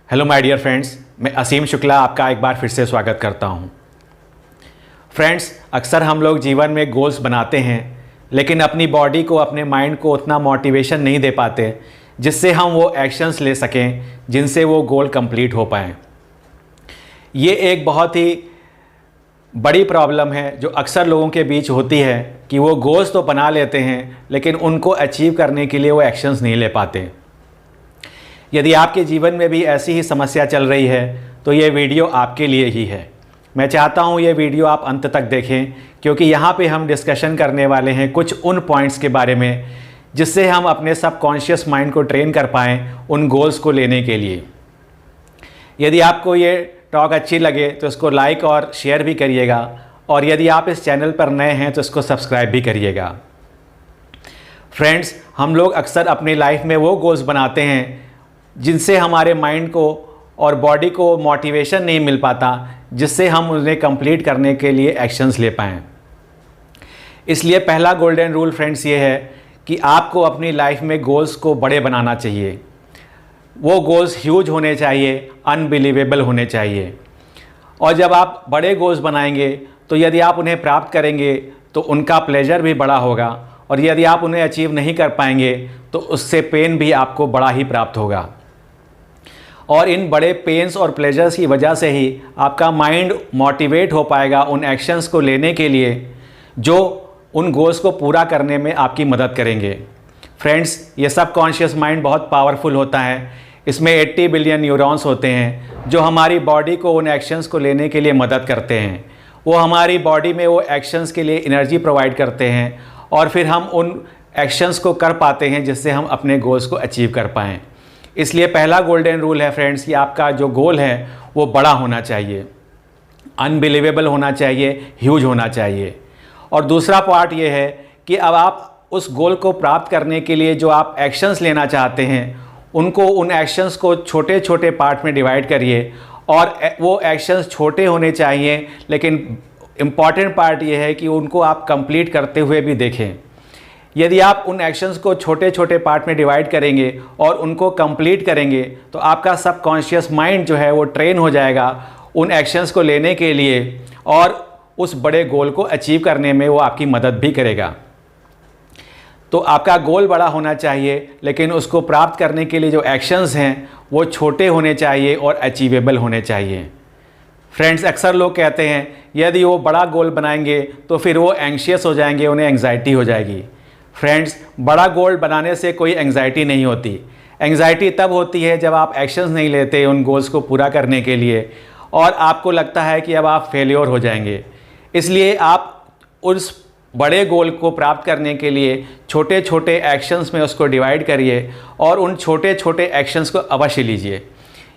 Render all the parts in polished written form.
Hello my dear friends, मैं असीम शुक्ला आपका एक बार फिर से स्वागत करता हूं। फ्रेंड्स, अक्सर हम लोग जीवन में गोल्स बनाते हैं लेकिन अपनी बॉडी को, अपने माइंड को उतना मोटिवेशन नहीं दे पाते जिससे हम वो एक्शंस ले सकें जिनसे वो गोल कंप्लीट हो पाएँ। ये एक बहुत ही बड़ी प्रॉब्लम है जो अक्सर लोगों के बीच होती है कि वो गोल्स तो बना लेते हैं लेकिन उनको अचीव करने के लिए वो एक्शंस नहीं ले पाते। यदि आपके जीवन में भी ऐसी ही समस्या चल रही है तो ये वीडियो आपके लिए ही है। मैं चाहता हूँ ये वीडियो आप अंत तक देखें क्योंकि यहाँ पे हम डिस्कशन करने वाले हैं कुछ उन पॉइंट्स के बारे में जिससे हम अपने सबकॉन्शियस माइंड को ट्रेन कर पाएँ उन गोल्स को लेने के लिए। यदि आपको ये टॉक अच्छी लगे तो इसको लाइक और शेयर भी करिएगा और यदि आप इस चैनल पर नए हैं तो इसको सब्सक्राइब भी करिएगा। फ्रेंड्स, हम लोग अक्सर अपनी लाइफ में वो गोल्स बनाते हैं जिनसे हमारे माइंड को और बॉडी को मोटिवेशन नहीं मिल पाता जिससे हम उन्हें कंप्लीट करने के लिए एक्शंस ले पाएँ। इसलिए पहला गोल्डन रूल फ्रेंड्स ये है कि आपको अपनी लाइफ में गोल्स को बड़े बनाना चाहिए। वो गोल्स ह्यूज होने चाहिए, अनबिलीवेबल होने चाहिए। और जब आप बड़े गोल्स बनाएंगे तो यदि आप उन्हें प्राप्त करेंगे तो उनका प्लेजर भी बड़ा होगा और यदि आप उन्हें अचीव नहीं कर पाएंगे तो उससे पेन भी आपको बड़ा ही प्राप्त होगा। और इन बड़े पेन्स और प्लेजर्स की वजह से ही आपका माइंड मोटिवेट हो पाएगा उन एक्शंस को लेने के लिए जो उन गोल्स को पूरा करने में आपकी मदद करेंगे। फ्रेंड्स, ये सबकॉन्शियस माइंड बहुत पावरफुल होता है। इसमें 80 बिलियन न्यूरॉन्स होते हैं जो हमारी बॉडी को उन एक्शंस को लेने के लिए मदद करते हैं। वो हमारी बॉडी में वो एक्शंस के लिए एनर्जी प्रोवाइड करते हैं और फिर हम उन एक्शंस को कर पाते हैं जिससे हम अपने गोल्स को अचीव कर पाएँ। इसलिए पहला गोल्डन रूल है फ्रेंड्स कि आपका जो गोल है वो बड़ा होना चाहिए, अनबिलीवेबल होना चाहिए, ह्यूज होना चाहिए। और दूसरा पार्ट ये है कि अब आप उस गोल को प्राप्त करने के लिए जो आप एक्शंस लेना चाहते हैं उन एक्शंस को छोटे छोटे पार्ट में डिवाइड करिए और वो एक्शंस छोटे होने चाहिए लेकिन इम्पॉर्टेंट पार्ट ये है कि उनको आप कंप्लीट करते हुए भी देखें। यदि आप उन एक्शंस को छोटे छोटे पार्ट में डिवाइड करेंगे और उनको कंप्लीट करेंगे तो आपका सबकॉन्शियस माइंड जो है वो ट्रेन हो जाएगा उन एक्शंस को लेने के लिए और उस बड़े गोल को अचीव करने में वो आपकी मदद भी करेगा। तो आपका गोल बड़ा होना चाहिए लेकिन उसको प्राप्त करने के लिए जो एक्शंस हैं वो छोटे होने चाहिए और अचीवेबल होने चाहिए। फ्रेंड्स, अक्सर लोग कहते हैं यदि वो बड़ा गोल बनाएंगे तो फिर वो एंग्शियस हो जाएंगे, उन्हें एंग्जाइटी हो जाएगी। फ्रेंड्स, बड़ा गोल बनाने से कोई एंग्जाइटी नहीं होती। एंग्जाइटी तब होती है जब आप एक्शंस नहीं लेते उन गोल्स को पूरा करने के लिए और आपको लगता है कि अब आप फेल्योर हो जाएंगे। इसलिए आप उस बड़े गोल को प्राप्त करने के लिए छोटे छोटे एक्शंस में उसको डिवाइड करिए और उन छोटे छोटे एक्शंस को अवश्य लीजिए।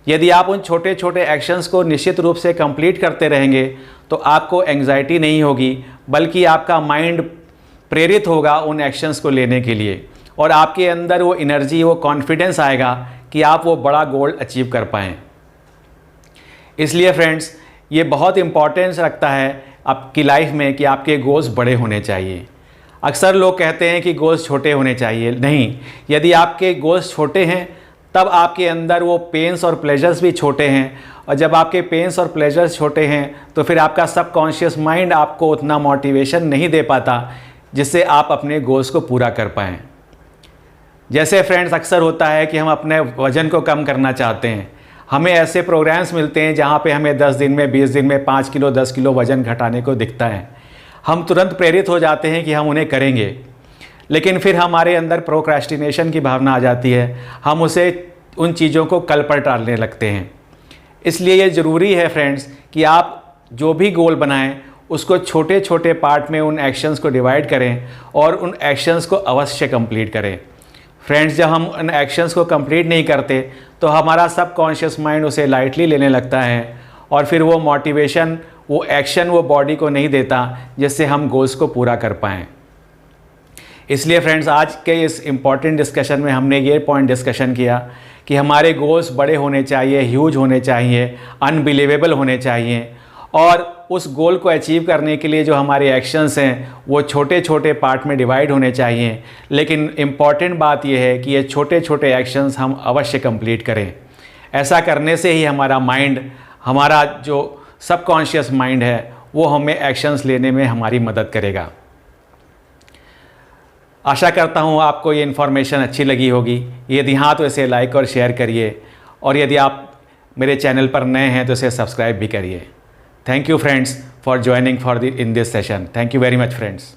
यदि आप उन छोटे छोटे एक्शंस को निश्चित रूप से कंप्लीट करते रहेंगे तो आपको एंग्जाइटी नहीं होगी बल्कि आपका माइंड प्रेरित होगा उन एक्शंस को लेने के लिए और आपके अंदर वो एनर्जी, वो कॉन्फिडेंस आएगा कि आप वो बड़ा गोल अचीव कर पाएँ। इसलिए फ्रेंड्स, ये बहुत इम्पॉर्टेंस रखता है आपकी लाइफ में कि आपके गोल्स बड़े होने चाहिए। अक्सर लोग कहते हैं कि गोल्स छोटे होने चाहिए। नहीं, यदि आपके गोल्स छोटे हैं तब आपके अंदर वो पेन्स और प्लेजर्स भी छोटे हैं और जब आपके पेन्स और प्लेजर्स छोटे हैं तो फिर आपका सबकॉन्शियस माइंड आपको उतना मोटिवेशन नहीं दे पाता जिससे आप अपने गोल्स को पूरा कर पाएँ। जैसे फ्रेंड्स, अक्सर होता है कि हम अपने वज़न को कम करना चाहते हैं। हमें ऐसे प्रोग्राम्स मिलते हैं जहाँ पे हमें 10 दिन में, 20 दिन में 5 किलो, 10 किलो वज़न घटाने को दिखता है। हम तुरंत प्रेरित हो जाते हैं कि हम उन्हें करेंगे लेकिन फिर हमारे अंदर प्रोक्रेस्टिनेशन की भावना आ जाती है। हम उन चीज़ों को कल पर टालने लगते हैं। इसलिए ये ज़रूरी है फ्रेंड्स कि आप जो भी गोल बनाएं उसको छोटे छोटे पार्ट में उन एक्शंस को डिवाइड करें और उन एक्शंस को अवश्य कंप्लीट करें। फ्रेंड्स, जब हम उन एक्शंस को कंप्लीट नहीं करते तो हमारा सबकॉन्शियस माइंड उसे लाइटली लेने लगता है और फिर वो मोटिवेशन, वो एक्शन वो बॉडी को नहीं देता जिससे हम गोल्स को पूरा कर पाएँ। इसलिए फ्रेंड्स, आज के इस इम्पॉर्टेंट डिस्कशन में हमने ये पॉइंट डिस्कशन किया कि हमारे गोल्स बड़े होने चाहिए, ह्यूज होने चाहिए, अनबिलीवेबल होने चाहिए और उस गोल को अचीव करने के लिए जो हमारे एक्शंस हैं वो छोटे छोटे पार्ट में डिवाइड होने चाहिए। लेकिन इम्पॉर्टेंट बात यह है कि ये छोटे छोटे एक्शंस हम अवश्य कंप्लीट करें। ऐसा करने से ही हमारा माइंड, हमारा जो सबकॉन्शियस माइंड है, वो हमें एक्शंस लेने में हमारी मदद करेगा। आशा करता हूँ आपको ये इन्फॉर्मेशन अच्छी लगी होगी। यदि हाँ तो इसे लाइक और शेयर करिए, और यदि आप मेरे चैनल पर नए हैं तो इसे सब्सक्राइब भी करिए। Thank you friends for joining in this session. Thank you very much friends.